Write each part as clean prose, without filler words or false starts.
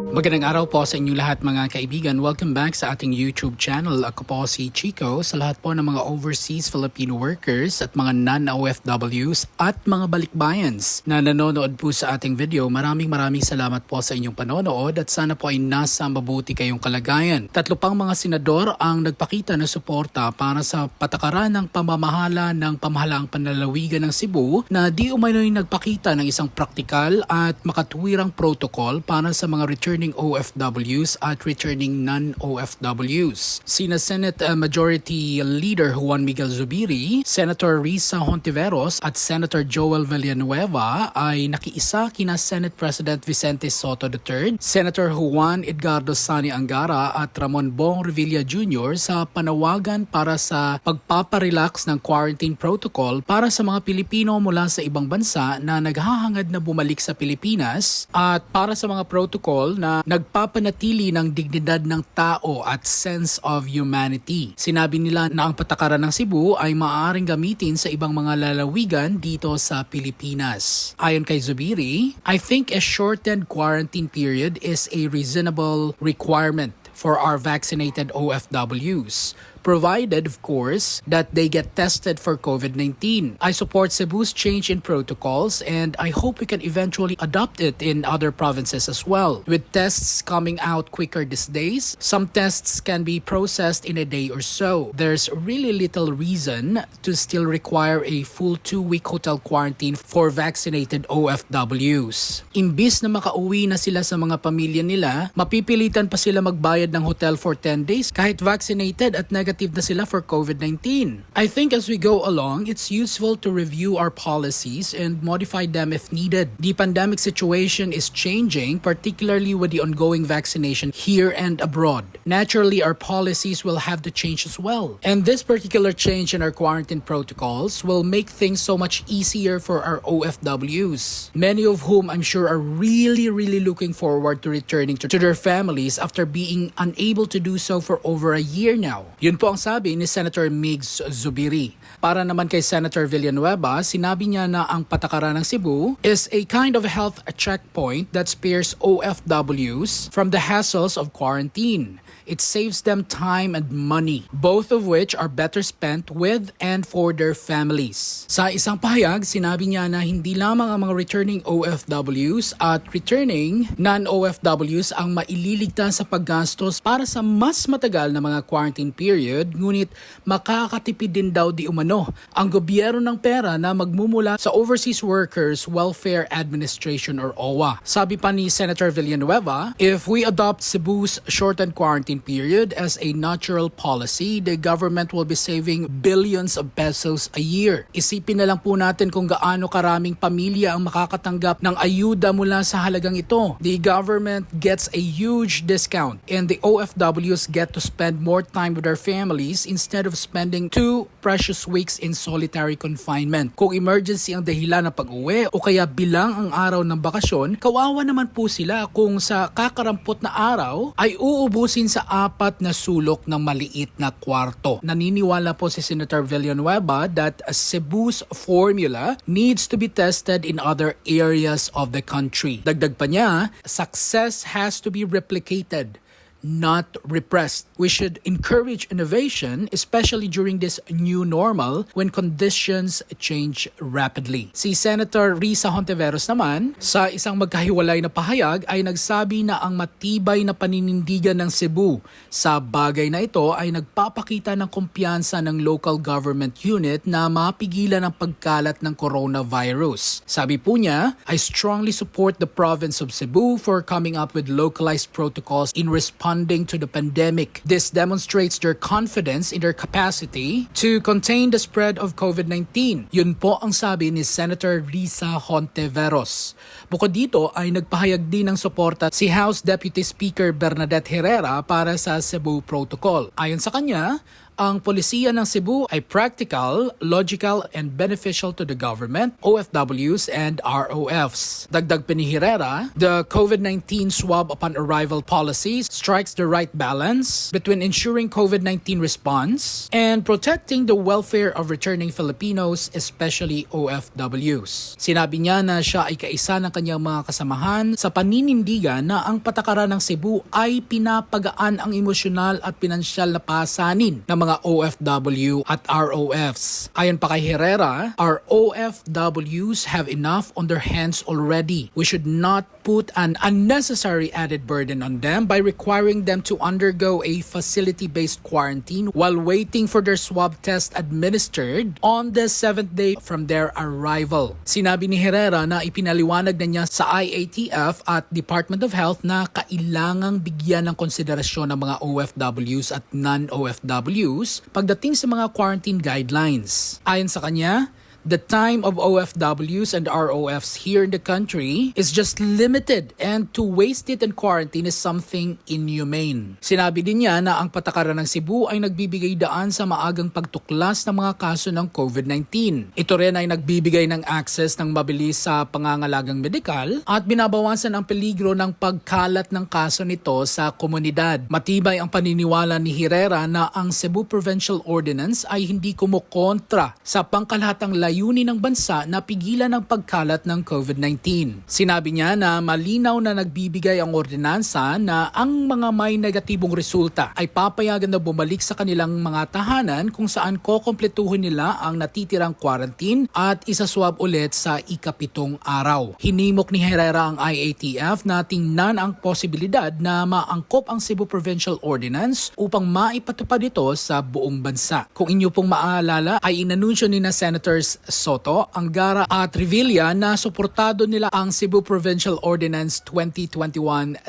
Magandang araw po sa inyong lahat mga kaibigan. Welcome back sa ating YouTube channel. Ako po si Chico. Sa lahat po ng mga overseas Filipino workers at mga non-OFWs at mga balikbayans na nanonood po sa ating video, maraming salamat po sa inyong panonood at sana po ay nasa mabuti kayong kalagayan. Tatlo pang mga senador ang nagpakita ng suporta para sa patakaran ng pamamahala ng pamahalaang panlalawigan ng Cebu na di umano'y nagpakita ng isang praktikal at makatuwirang protocol para sa mga returning OFWs at returning non-OFWs. Sina Senate Majority Leader Juan Miguel Zubiri, Senator Risa Hontiveros at Senator Joel Villanueva ay nakiisa kina Senate President Vicente Soto III, Senator Juan Edgardo Sani Angara at Ramon Bong Revilla Jr. sa panawagan para sa pagpaparelax ng quarantine protocol para sa mga Pilipino mula sa ibang bansa na naghahangad na bumalik sa Pilipinas at para sa mga protocol na nagpapanatili ng dignidad ng tao at sense of humanity. Sinabi nila na ang patakaran ng Cebu ay maaaring gamitin sa ibang mga lalawigan dito sa Pilipinas. Ayon kay Zubiri, I think a shortened quarantine period is a reasonable requirement for our vaccinated OFWs, provided, of course, that they get tested for COVID-19. I support Cebu's change in protocols and I hope we can eventually adopt it in other provinces as well. With tests coming out quicker these days, some tests can be processed in a day or so. There's really little reason to still require a full 2-week hotel quarantine for vaccinated OFWs. Imbis na makauwi na sila sa mga pamilya nila, mapipilitan pa sila magbayad ng hotel for 10 days kahit vaccinated at negative na sila for COVID-19. I think as we go along, it's useful to review our policies and modify them if needed. The pandemic situation is changing, particularly with the ongoing vaccination here and abroad. Naturally, our policies will have to change as well. And this particular change in our quarantine protocols will make things so much easier for our OFWs, many of whom I'm sure are really looking forward to returning to their families after being unable to do so for over a year now. Yun po ang sabi ni Senator Migs Zubiri. Para naman kay Senator Villanueva, sinabi niya na ang patakaran ng Cebu is a kind of health checkpoint that spares OFWs from the hassles of quarantine. It saves them time and money, both of which are better spent with and for their families. Sa isang pahayag, sinabi niya na hindi lamang ang mga returning OFWs at returning non-OFWs ang maililigtas sa paggastos para sa mas matagal na mga quarantine period, ngunit makakatipid din daw di umano ang gobyerno ng pera na magmumula sa Overseas Workers Welfare Administration or OWA. Sabi pa ni Senator Villanueva, if we adopt Cebu's shortened quarantine period as a natural policy, the government will be saving billions of pesos a year. Isipin na lang po natin kung gaano karaming pamilya ang makakatanggap ng ayuda mula sa halagang ito. The government gets a huge discount and the OFWs get to spend more time with their families instead of spending 2 precious weeks in solitary confinement. Kung emergency ang dahilan ng pag-uwi o kaya bilang ang araw ng bakasyon, kawawa naman po sila kung sa kakarampot na araw ay uubusin sa 4 na sulok ng maliit na kwarto. Naniniwala po si Senator Villanueva that Cebu's formula needs to be tested in other areas of the country. Dagdag pa niya, success has to be replicated, not repressed. We should encourage innovation, especially during this new normal when conditions change rapidly. Si Senator Risa Hontiveros naman, sa isang magkahiwalay na pahayag ay nagsabi na ang matibay na paninindigan ng Cebu sa bagay na ito ay nagpapakita ng kumpiyansa ng local government unit na mapigilan ang pagkalat ng coronavirus. Sabi po niya, I strongly support the province of Cebu for coming up with localized protocols in response to the pandemic. This demonstrates their confidence in their capacity to contain the spread of COVID-19. Yun po ang sabi ni Senator Risa Hontiveros. Bukod dito ay nagpahayag din ng suporta si House Deputy Speaker Bernadette Herrera para sa Cebu Protocol. Ayon sa kanya, Ang polisiya ng Cebu ay practical, logical, and beneficial to the government, OFWs, and ROFs. Dagdag pa ni Herrera, the COVID-19 swab upon arrival policy strikes the right balance between ensuring COVID-19 response and protecting the welfare of returning Filipinos, especially OFWs. Sinabi niya na siya ay kaisa ng kanyang mga kasamahan sa paninindigan na ang patakaran ng Cebu ay pinapagaan ang emosyonal at pinansyal na pasanin ng mga OFW at ROFs. Ayon pa kay Herrera, our OFWs have enough on their hands already. We should not put an unnecessary added burden on them by requiring them to undergo a facility-based quarantine while waiting for their swab test administered on the 7th day from their arrival. Sinabi ni Herrera na ipinaliwanag na niya sa IATF at Department of Health na kailangang bigyan ng konsiderasyon ng mga OFWs at non-OFWs pagdating sa mga quarantine guidelines. Ayon sa kanya, the time of OFWs and ROFs here in the country is just limited and to waste it in quarantine is something inhumane. Sinabi din niya na ang patakaran ng Cebu ay nagbibigay daan sa maagang pagtuklas ng mga kaso ng COVID-19. Ito rin ay nagbibigay ng access ng mabilis sa pangangalagang medikal at binabawasan ang peligro ng pagkalat ng kaso nito sa komunidad. Matibay ang paniniwala ni Herrera na ang Cebu Provincial Ordinance ay hindi kumukontra sa pangkalahatang layunin ng bansa na pigilan ang pagkalat ng COVID-19. Sinabi niya na malinaw na nagbibigay ang ordinansa na ang mga may negatibong resulta ay papayagan na bumalik sa kanilang mga tahanan kung saan kokompletuhin nila ang natitirang quarantine at isaswab ulit sa ika-7 araw. Hinimok ni Herrera ang IATF na tingnan ang posibilidad na maangkop ang Cebu Provincial Ordinance upang maipatupad ito sa buong bansa. Kung inyo pong maalala ay inanunsyo ni na Senators Soto, Angara at Revilla na suportado nila ang Cebu Provincial Ordinance 2021-04.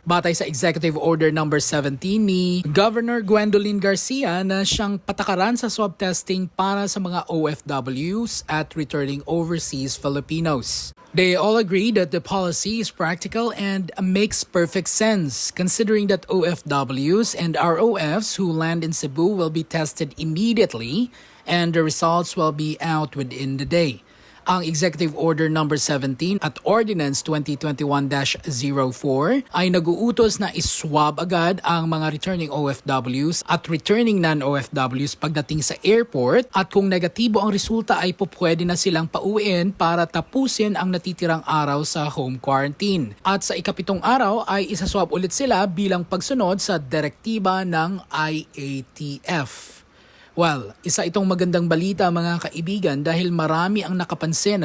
Batay sa Executive Order No. 17 ni Governor Gwendolyn Garcia na siyang patakaran sa swab testing para sa mga OFWs at returning overseas Filipinos. They all agree that the policy is practical and makes perfect sense, considering that OFWs and ROFs who land in Cebu will be tested immediately and the results will be out within the day. Ang Executive Order No. 17 at Ordinance 2021-04 ay nag-uutos na iswab agad ang mga returning OFWs at returning non-OFWs pagdating sa airport at kung negatibo ang resulta ay pupwede na silang pauwiin para tapusin ang natitirang araw sa home quarantine. At sa ika-7 araw ay isaswab ulit sila bilang pagsunod sa direktiba ng IATF. Well, isa itong magandang balita mga kaibigan dahil marami ang nakapansin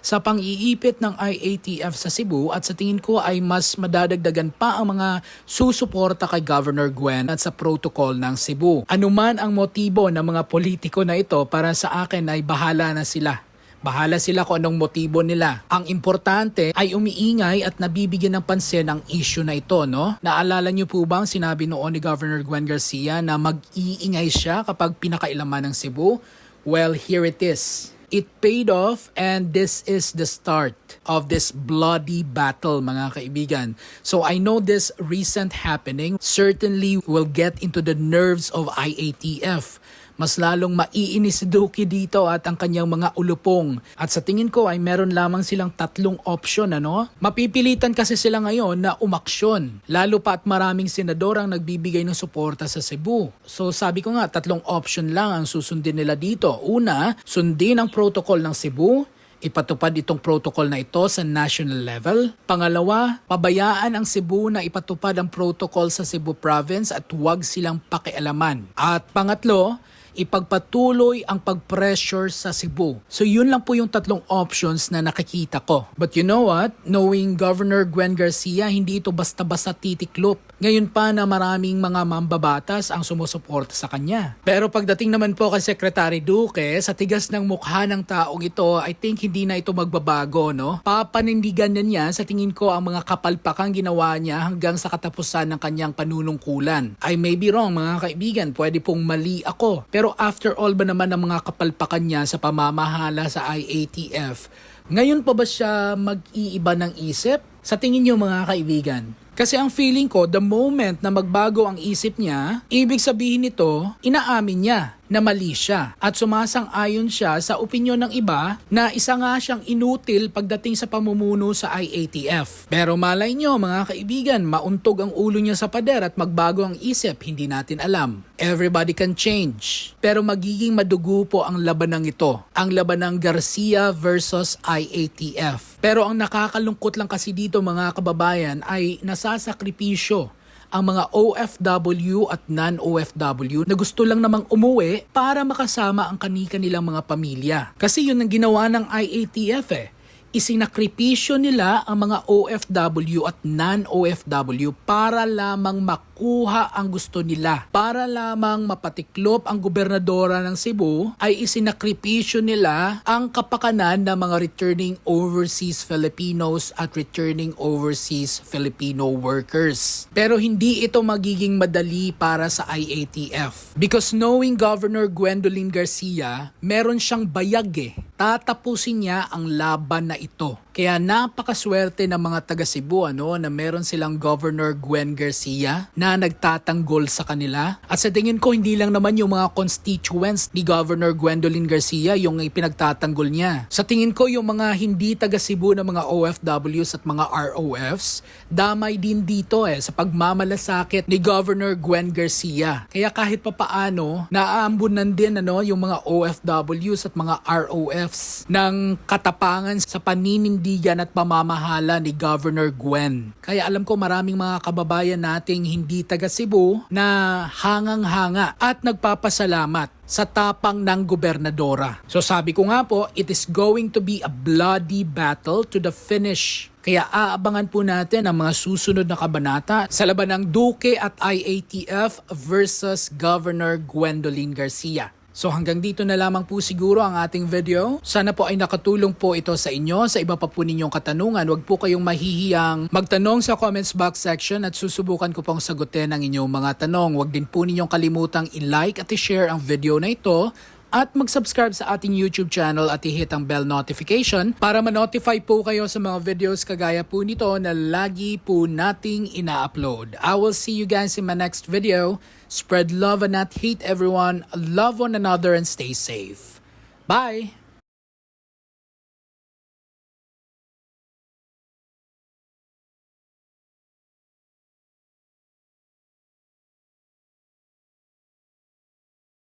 sa pang-iipit ng IATF sa Cebu at sa tingin ko ay mas madadagdagan pa ang mga susuporta kay Governor Gwen at sa protocol ng Cebu. Anuman ang motibo ng mga politiko na ito, para sa akin ay bahala na sila. Bahala sila kung anong motibo nila. Ang importante ay umiingay at nabibigyan ng pansin ang issue na ito, no? Naalala niyo po bang sinabi noon ni Governor Gwen Garcia na mag-iingay siya kapag pinakailaman ng Cebu? Well, here it is. It paid off and this is the start of this bloody battle, mga kaibigan. So I know this recent happening certainly will get into the nerves of IATF. Mas lalong maiinis si Duque dito at ang kanyang mga ulupong. At sa tingin ko ay meron lamang silang 3 option, Mapipilitan kasi sila ngayon na umaksyon. Lalo pa at maraming senador ang nagbibigay ng suporta sa Cebu. So sabi ko nga, 3 option lang ang susundin nila dito. Una, sundin ang protocol ng Cebu. Ipatupad itong protocol na ito sa national level. Pangalawa, pabayaan ang Cebu na ipatupad ang protocol sa Cebu province at huwag silang pakialaman. At pangatlo, ipagpatuloy ang pag-pressure sa Cebu. So yun lang po yung 3 options na nakikita ko. But you know what? Knowing Governor Gwen Garcia, hindi ito basta-basta titiklop. Ngayon pa na maraming mga mambabatas ang sumusuporta sa kanya. Pero pagdating naman po kay Secretary Duque, sa tigas ng mukha ng taong ito, I think hindi na ito magbabago, Papanindigan na niya sa tingin ko ang mga kapalpakang ginawa niya hanggang sa katapusan ng kanyang panunungkulan. I may be wrong, mga kaibigan, pwede pong mali ako. Pero after all ba naman ang mga kapalpakan niya sa pamamahala sa IATF, ngayon pa ba siya mag-iiba ng isip? Sa tingin niyo mga kaibigan, Kasi ang feeling ko, the moment na magbago ang isip niya, ibig sabihin nito, inaamin niya na mali siya at sumasang-ayon siya sa opinyon ng iba na isa nga siyang inutil pagdating sa pamumuno sa IATF. Pero malay nyo mga kaibigan, mauntog ang ulo niya sa pader at magbago ang isip, hindi natin alam. Everybody can change. Pero magiging madugo po ang labanang ito. Ang labanang Garcia versus IATF. Pero ang nakakalungkot lang kasi dito mga kababayan ay nasasakripisyo ang mga OFW at non-OFW na gusto lang namang umuwi para makasama ang kanilang mga pamilya. Kasi yun ang ginawa ng IATF Isinakripisyo nila ang mga OFW at non-OFW para lamang makuha ang gusto nila. Para lamang mapatiklop ang gobernadora ng Cebu ay isinakripisyo nila ang kapakanan ng mga returning overseas Filipinos at returning overseas Filipino workers. Pero hindi ito magiging madali para sa IATF. Because knowing Governor Gwendolyn Garcia, meron siyang bayag Tatapusin niya ang laban na ito. Kaya napakaswerte ng mga taga Cebu na meron silang Governor Gwen Garcia na nagtatanggol sa kanila. At sa tingin ko hindi lang naman yung mga constituents ni Governor Gwendolyn Garcia yung ipinagtatanggol niya. Sa tingin ko yung mga hindi taga Cebu na mga OFWs at mga ROFs, damay din dito sa pagmamalasakit ni Governor Gwen Garcia. Kaya kahit papaano, naaambunan din yung mga OFWs at mga ROFs ng katapangan sa paninindigan at pamamahala ni Governor Gwen. Kaya alam ko maraming mga kababayan nating hindi taga Cebu na hangang-hanga at nagpapasalamat sa tapang ng gobernadora. So sabi ko nga po, it is going to be a bloody battle to the finish. Kaya aabangan po natin ang mga susunod na kabanata sa laban ng Duque at IATF versus Governor Gwendolyn Garcia. So hanggang dito na lamang po siguro ang ating video. Sana po ay nakatulong po ito sa inyo. Sa iba pa po ninyong katanungan, huwag po kayong mahihiyang magtanong sa comments box section at susubukan ko pong sagutin ang inyong mga tanong. Huwag din po ninyong kalimutang i-like at i-share ang video na ito at mag-subscribe sa ating YouTube channel at i-hit ang bell notification para ma-notify po kayo sa mga videos kagaya po nito na lagi po nating ina-upload. I will see you guys in my next video. Spread love and not hate everyone. Love one another and stay safe. Bye!